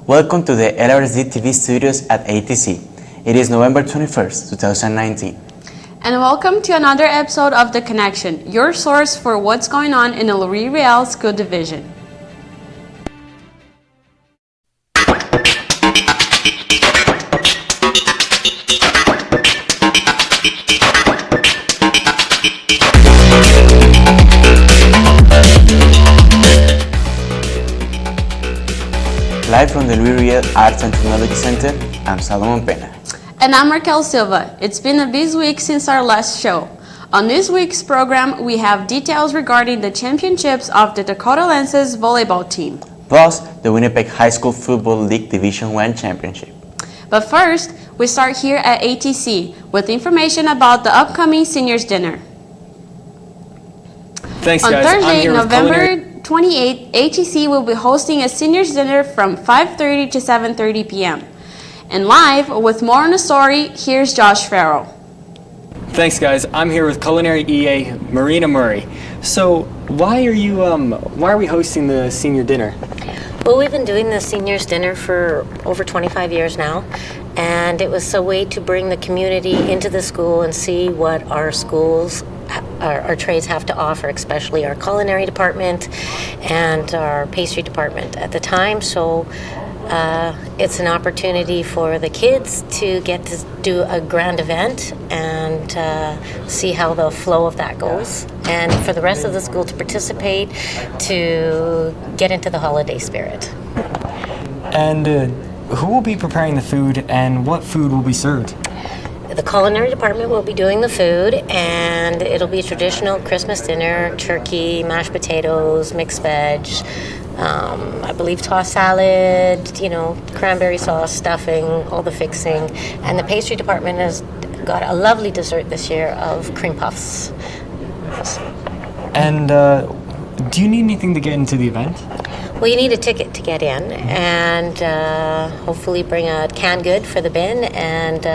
Welcome to the LRSD TV studios at ATC. It is November 21st, 2019. And welcome to another episode of The Connection, your source for what's going on in the Riel School Division. Live from the Riel Arts and Technology Center, I'm Salomon Pena. And I'm Raquel Silva. It's been a busy week since our last show. On this week's program, we have details regarding the championships of the Dakota Lances volleyball team. Plus, the Winnipeg High School Football League Division I Championship. But first, we start here at ATC with information about the upcoming seniors dinner. Thanks, On guys. Thursday, November 28th, ATC will be hosting a seniors dinner from 5:30 to 7:30 p.m. And live with more on the story, here's Josh Farrell. Thanks, guys. I'm here with culinary EA Marina Murray. So, why are we hosting the senior dinner? Well, we've been doing the seniors dinner for over 25 years now, and it was a way to bring the community into the school and see what our schools, our trades have to offer, especially our culinary department and our pastry department at the time. So it's an opportunity for the kids to get to do a grand event and see how the flow of that goes, and for the rest of the school to participate to get into the holiday spirit. And who will be preparing the food, and what food will be served? The culinary department will be doing the food, and it'll be a traditional Christmas dinner: turkey, mashed potatoes, mixed veg, I believe tossed salad, cranberry sauce, stuffing, all the fixing. And the pastry department has got a lovely dessert this year of cream puffs. And do you need anything to get into the event? Well, you need a ticket to get in, and hopefully bring a canned good for the bin, and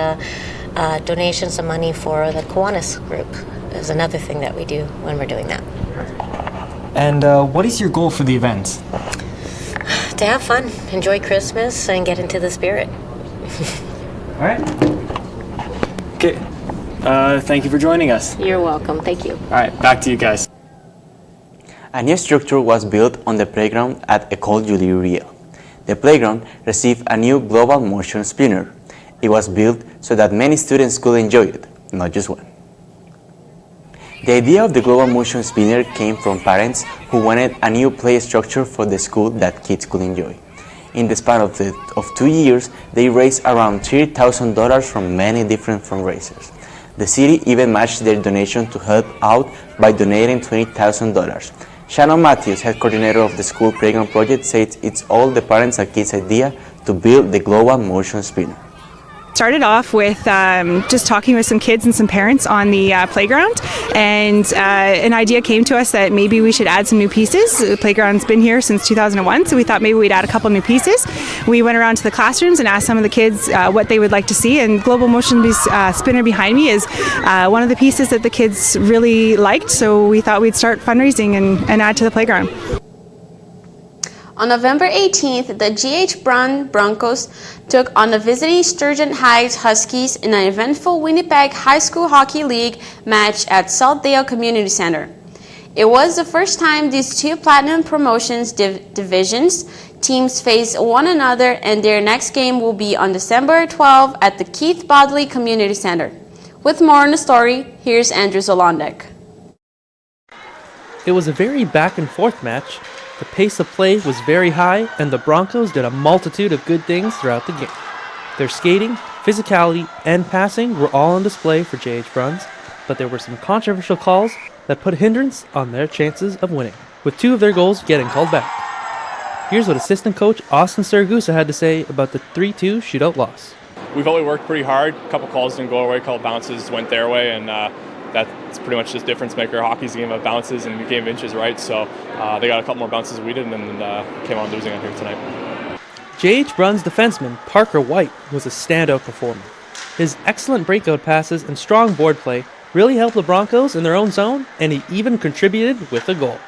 donations of money for the Kiwanis group is another thing that we do when we're doing that. And what is your goal for the event? To have fun, enjoy Christmas, and get into the spirit. All right. Okay. Thank you for joining us. You're welcome. Thank you. All right, back to you guys. A new structure was built on the playground at École Julie Riel. The playground received a new global motion spinner. It was built so that many students could enjoy it, not just one. The idea of the global motion spinner came from parents who wanted a new play structure for the school that kids could enjoy. In the span of 2 years, they raised around $30,000 from many different fundraisers. The city even matched their donation to help out by donating $20,000. Shannon Matthews, head coordinator of the school playground project, said it's all the parents and kids' idea to build the global motion spinner. Started off with just talking with some kids and some parents on the playground, and an idea came to us that maybe we should add some new pieces. The playground's been here since 2001, so we thought maybe we'd add a couple new pieces. We went around to the classrooms and asked some of the kids what they would like to see, and global motion spinner behind me is one of the pieces that the kids really liked, so we thought we'd start fundraising and add to the playground. On November 18th, the G.H. Brown Broncos took on the visiting Sturgeon Heights Huskies in an eventful Winnipeg High School Hockey League match at Southdale Community Center. It was the first time these two Platinum Promotions divisions teams face one another, and their next game will be on December 12th at the Keith Bodley Community Center. With more on the story, here's Andrew Zolondek. It was a very back and forth match. The pace of play was very high, and the Broncos did a multitude of good things throughout the game. Their skating, physicality, and passing were all on display for J.H. Bruns, but there were some controversial calls that put a hindrance on their chances of winning, with 2 of their goals getting called back. Here's what assistant coach Austin Saragusa had to say about the 3-2 shootout loss. We've always worked pretty hard. A couple calls didn't go our way, a couple bounces went their way, and that's pretty much just difference maker. Hockey's a game of bounces and a game of inches, right? So they got a couple more bounces than we did, and then came on losing out here tonight. J.H. Bruns defenseman Parker White was a standout performer. His excellent breakout passes and strong board play really helped the Broncos in their own zone, and he even contributed with a goal.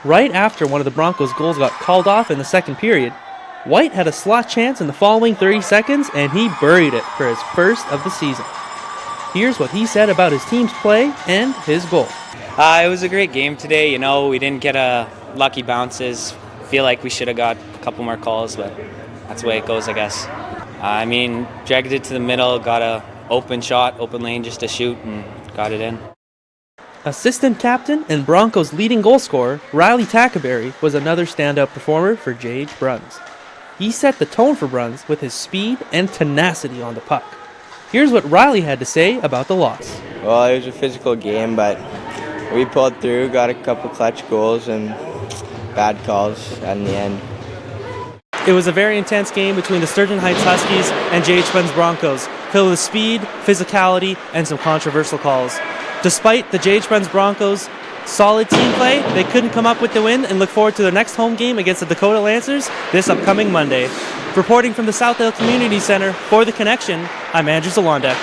Right after one of the Broncos' goals got called off in the second period, White had a slot chance in the following 30 seconds, and he buried it for his first of the season. Here's what he said about his team's play and his goal. It was a great game today. You know, we didn't get lucky bounces. Feel like we should have got a couple more calls, but that's the way it goes, I guess. Dragged it to the middle, got a open shot, open lane just to shoot, and got it in. Assistant captain and Broncos' leading goal scorer, Riley Tackaberry, was another standout performer for J.H. Bruns. He set the tone for Bruns with his speed and tenacity on the puck. Here's what Riley had to say about the loss. Well, it was a physical game, but we pulled through, got a couple clutch goals and bad calls in the end. It was a very intense game between the Sturgeon Heights Huskies and J.H. Bruns Broncos, filled with speed, physicality, and some controversial calls. Despite the J.H. Bruns Broncos' solid team play, they couldn't come up with the win and look forward to their next home game against the Dakota Lancers this upcoming Monday. Reporting from the Southdale Community Center for The Connection, I'm Andrew Zalondek.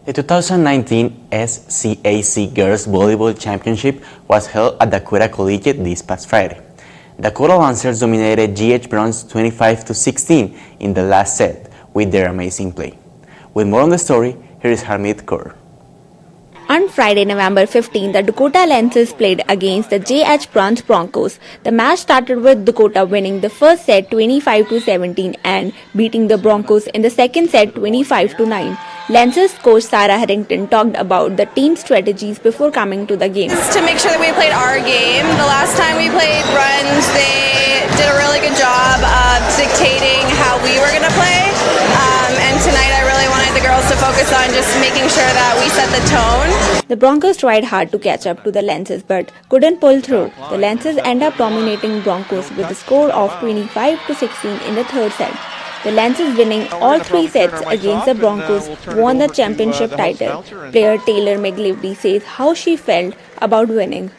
The 2019 SCAC Girls Volleyball Championship was held at Dakota Collegiate this past Friday. Dakota Lancers dominated J.H. Bruns 25-16 in the last set with their amazing play. With more on the story, here is Harmeet Kaur. On Friday, November 15, the Dakota Lancers played against the J.H. Bruns Broncos. The match started with Dakota winning the first set 25-17 and beating the Broncos in the second set 25-9. Lancers coach Sarah Harrington talked about the team's strategies before coming to the game. To make sure that we played our game. The last time we played Bruns, they did a really good job of dictating how we were going to play. And tonight I really wanted the girls to focus on just making sure that we set the tone. The Broncos tried hard to catch up to the Lancers but couldn't pull through. The Lancers ended up dominating Broncos with a score of 25-16 in the third set. The Lancers, winning all three sets against the Broncos, won the championship title. Player Taylor McGlivney says how she felt about winning.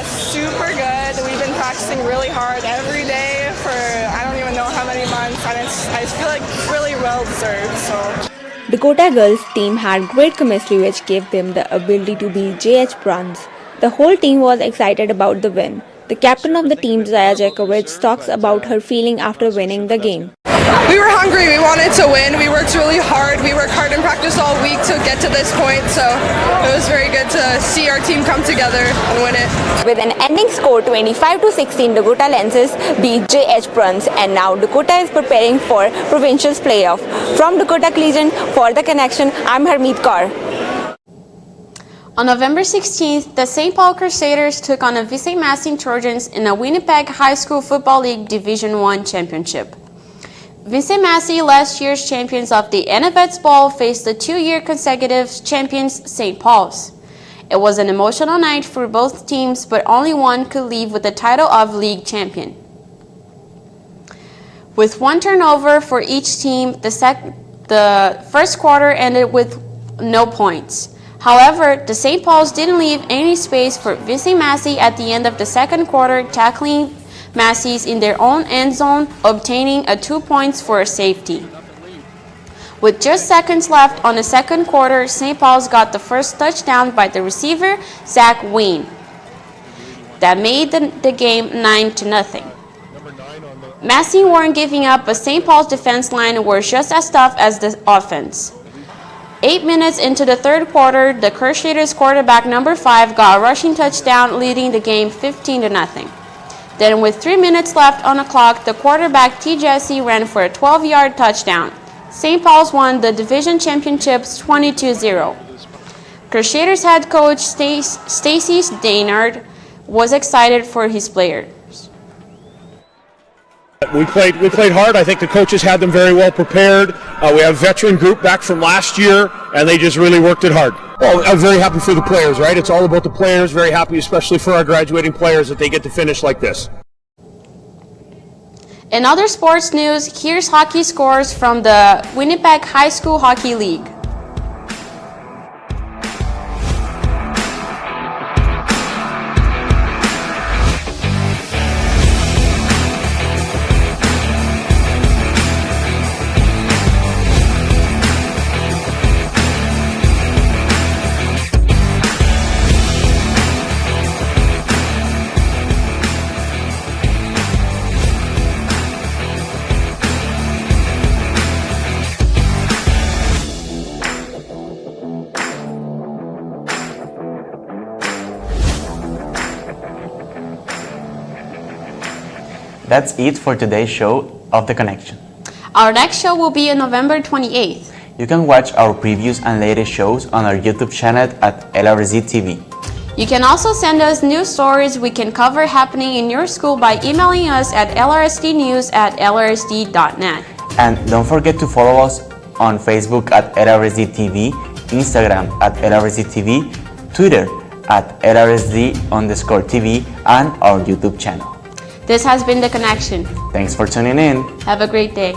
Super good. We've been practicing really hard every day for I don't even know how many months, and I feel like it's really well deserved. So. Dakota girls team had great chemistry which gave them the ability to beat J.H. Bruns. The whole team was excited about the win. The captain of the team, Zaya Jakovich, talks about her feeling after winning the game. We were hungry. We wanted to win. We worked really hard. We worked hard in practice all week to get to this point. So it was very good to see our team come together and win it. With an ending score 25-16, Dakota Lancers beat J.H. Bruns, and now Dakota is preparing for Provincials playoff. From Dakota Collegiate for The Connection, I'm Harmeet Kaur. On November 16th, the St. Paul Crusaders took on the Visay Massey Trojans in a Winnipeg High School Football League Division I championship. Visay Massey, last year's champions of the NFS Bowl, faced the two-year consecutive champions St. Paul's. It was an emotional night for both teams, but only one could leave with the title of league champion. With one turnover for each team, the first quarter ended with no points. However, the St. Paul's didn't leave any space for Visay Massey at the end of the second quarter, tackling Massey's in their own end zone, obtaining 2 points for a safety. With just seconds left on the second quarter, St. Paul's got the first touchdown by the receiver, Zach Wayne. That made the game 9-0. Massey weren't giving up, but St. Paul's defense line were just as tough as the offense. 8 minutes into the third quarter, the Crusaders quarterback number 5 got a rushing touchdown, leading the game 15-0. Then with 3 minutes left on the clock, the quarterback T. Jesse ran for a 12-yard touchdown. St. Paul's won the division championships 22-0. Crusaders head coach Stacey Daynard was excited for his players. We played hard. I think the coaches had them very well prepared. We have a veteran group back from last year, and they just really worked it hard. Well, I'm very happy for the players, right? It's all about the players. Very happy, especially for our graduating players, that they get to finish like this. In other sports news, here's hockey scores from the Winnipeg High School Hockey League. That's it for today's show of The Connection. Our next show will be on November 28th. You can watch our previews and latest shows on our YouTube channel at LRSD TV. You can also send us news stories we can cover happening in your school by emailing us at lrsdnews@lrsd.net. And don't forget to follow us on Facebook at LRSD TV, Instagram at LRSD TV, Twitter at LRSD_TV, and our YouTube channel. This has been The Connection. Thanks for tuning in. Have a great day.